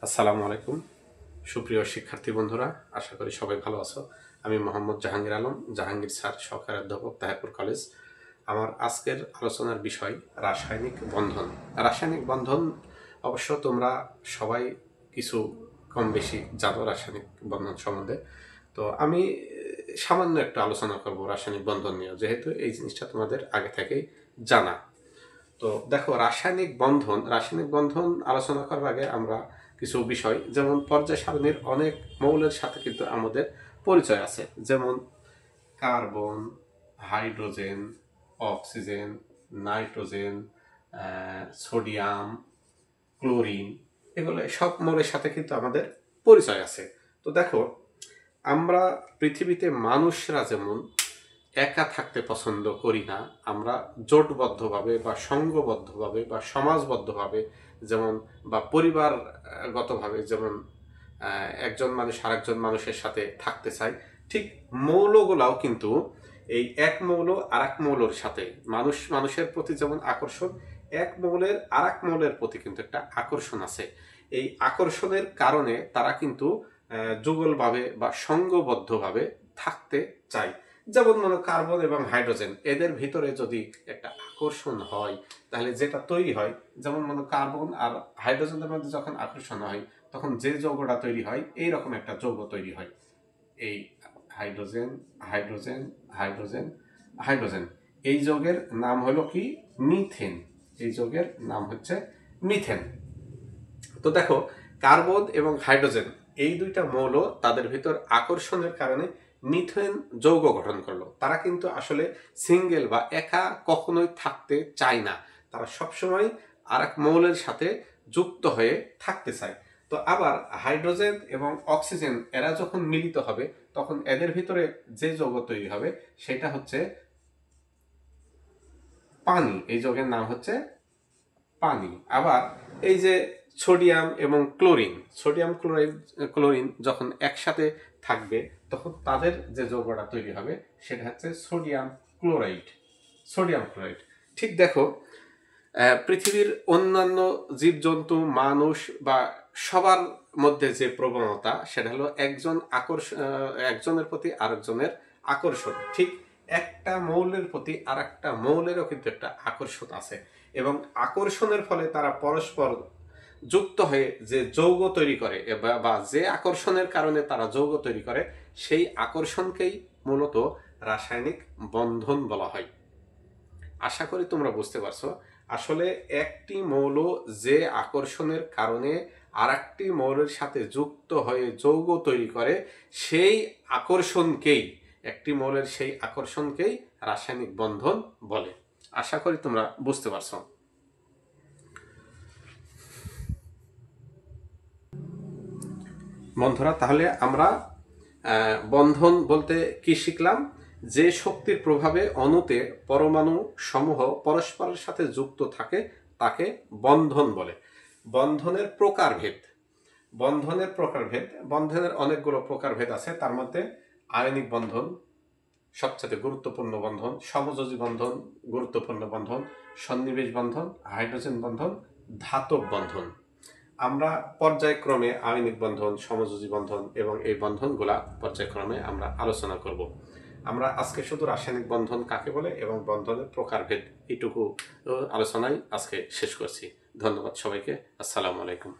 আসসালামু আলাইকুম সুপ্রিয় শিক্ষার্থী বন্ধুরা, আশা করি সবাই ভালো আছো। আমি মোহাম্মদ জাহাঙ্গীর আলম, জাহাঙ্গীর স্যার, সহকারী অধ্যাপক, তাহেরপুর কলেজ। আমার আজকের আলোচনার বিষয় রাসায়নিক বন্ধন। রাসায়নিক বন্ধন অবশ্য তোমরা সবাই কিছু কম বেশি জানো রাসায়নিক বন্ধন সম্বন্ধে। তো আমি সামান্য একটু আলোচনা করব রাসায়নিক বন্ধন নিয়ে, যেহেতু এই জিনিসটা তোমাদের আগে থেকেই জানা। তো দেখো, রাসায়নিক বন্ধন আলোচনা করার আগে আমরা কিছু বিষয়, যেমন পর্যায় সারণীর অনেক মৌলের সাথে কিন্তু আমাদের পরিচয় আছে, যেমন carbon, hydrogen, oxygen, nitrogen, sodium, chlorine, এগুলো সব মৌলের সাথে কিন্তু আমাদের পরিচয় আছে। তো দেখো, আমরা পৃথিবীতে মানুষরা যেমন একা থাকতে পছন্দ করি না, আমরা জোটবদ্ধভাবে বা সংঘবদ্ধভাবে বা সমাজবদ্ধভাবে, যেমন বা পরিবারগতভাবে, যেমন একজন মানুষ আরেকজন মানুষের সাথে থাকতে চায়, ঠিক মৌলগুলাও কিন্তু এই এক মৌল আর এক মৌলের সাথে মানুষের প্রতি যেমন আকর্ষণ, এক মৌলের আর এক মৌলের প্রতি কিন্তু একটা আকর্ষণ আছে। এই আকর্ষণের কারণে তারা কিন্তু যুগলভাবে বা সংঘবদ্ধভাবে থাকতে চায়। যেমন মনে কার্বন এবং হাইড্রোজেন, এদের ভিতরে যদি একটা আকর্ষণ হয়, তাহলে যেটা তৈরি হয়, যেমন মনে কার্বন আর হাইড্রোজেনের মধ্যে যখন আকর্ষণ হয়, তখন যে যৌগটা তৈরি হয়, এইরকম একটা যৌগ তৈরি হয়। এই হাইড্রোজেন, হাইড্রোজেন, হাইড্রোজেন, হাইড্রোজেন, এই যৌগের নাম হলো কি? মিথেন। এই যৌগের নাম হচ্ছে মিথেন। তো দেখো, কার্বন এবং হাইড্রোজেন, এই দুইটা মৌল তাদের ভিতর আকর্ষণের কারণে মিথেন যৌগ গঠন করলো। তারা কিন্তু আসলে সিঙ্গেল বা একা কখনোই থাকতে চায় না, তারা সবসময় আর এক মৌলের সাথে যুক্ত হয়ে থাকতে চায়। তো আবার হাইড্রোজেন এবং অক্সিজেন এরা যখন মিলিত হবে, তখন এদের ভিতরে যে যৌগ তৈরি হবে সেটা হচ্ছে পানি। এই যৌগের নাম হচ্ছে পানি। আবার এই যে সোডিয়াম এবং ক্লোরিন যখন একসাথে থাকবে, তখন তাদের যে যৌগটা তৈরি হবে সেটা হচ্ছে সোডিয়াম ক্লোরাইড। ঠিক দেখো, পৃথিবীর অন্যান্য জীবজন্তু, মানুষ বা সবার মধ্যে যে প্রবণতা, সেটা হলো একজনের প্রতি আরেকজনের আকর্ষণ। ঠিক একটা মৌলের প্রতি আর একটা মৌলেরও কিন্তু একটা আকর্ষণ আছে, এবং আকর্ষণের ফলে তারা পরস্পর যুক্ত হয়ে যে যৌগ তৈরি করে, বা যে আকর্ষণের কারণে তারা যৌগ তৈরি করে, সেই আকর্ষণকেই মূলত রাসায়নিক বন্ধন বলা হয়। আশা করি তোমরা বুঝতে পারছো। আসলে একটি মৌল যে আকর্ষণের কারণে আর একটি মৌলের সাথে যুক্ত হয়ে যৌগ তৈরি করে, সেই আকর্ষণকেই সেই আকর্ষণকেই রাসায়নিক বন্ধন বলে। আশা করি তোমরা বুঝতে পারছো। বন্ধুরা, তাহলে আমরা বন্ধন বলতে কি শিখলাম? যে শক্তির প্রভাবে অণুতে পরমাণু সমূহ পরস্পরের সাথে যুক্ত থাকে তাকে বন্ধন বলে। বন্ধনের প্রকারভেদ বন্ধনের অনেকগুলো প্রকারভেদ আছে। তার মধ্যে আয়নিক বন্ধন সবচেয়ে গুরুত্বপূর্ণ বন্ধন, সমযোজী বন্ধন গুরুত্বপূর্ণ বন্ধন, সন্নিবেশ বন্ধন, হাইড্রোজেন বন্ধন, ধাতব বন্ধন। আমরা পর্যায়ক্রমে আয়নিক বন্ধন, সমযোজী বন্ধন এবং এই বন্ধনগুলা পর্যায়ক্রমে আমরা আলোচনা করব। আমরা আজকে শুধু রাসায়নিক বন্ধন কাকে বলে এবং বন্ধনের প্রকারভেদ এইটুকু আলোচনায় আজকে শেষ করছি। ধন্যবাদ সবাইকে। আসসালামু আলাইকুম।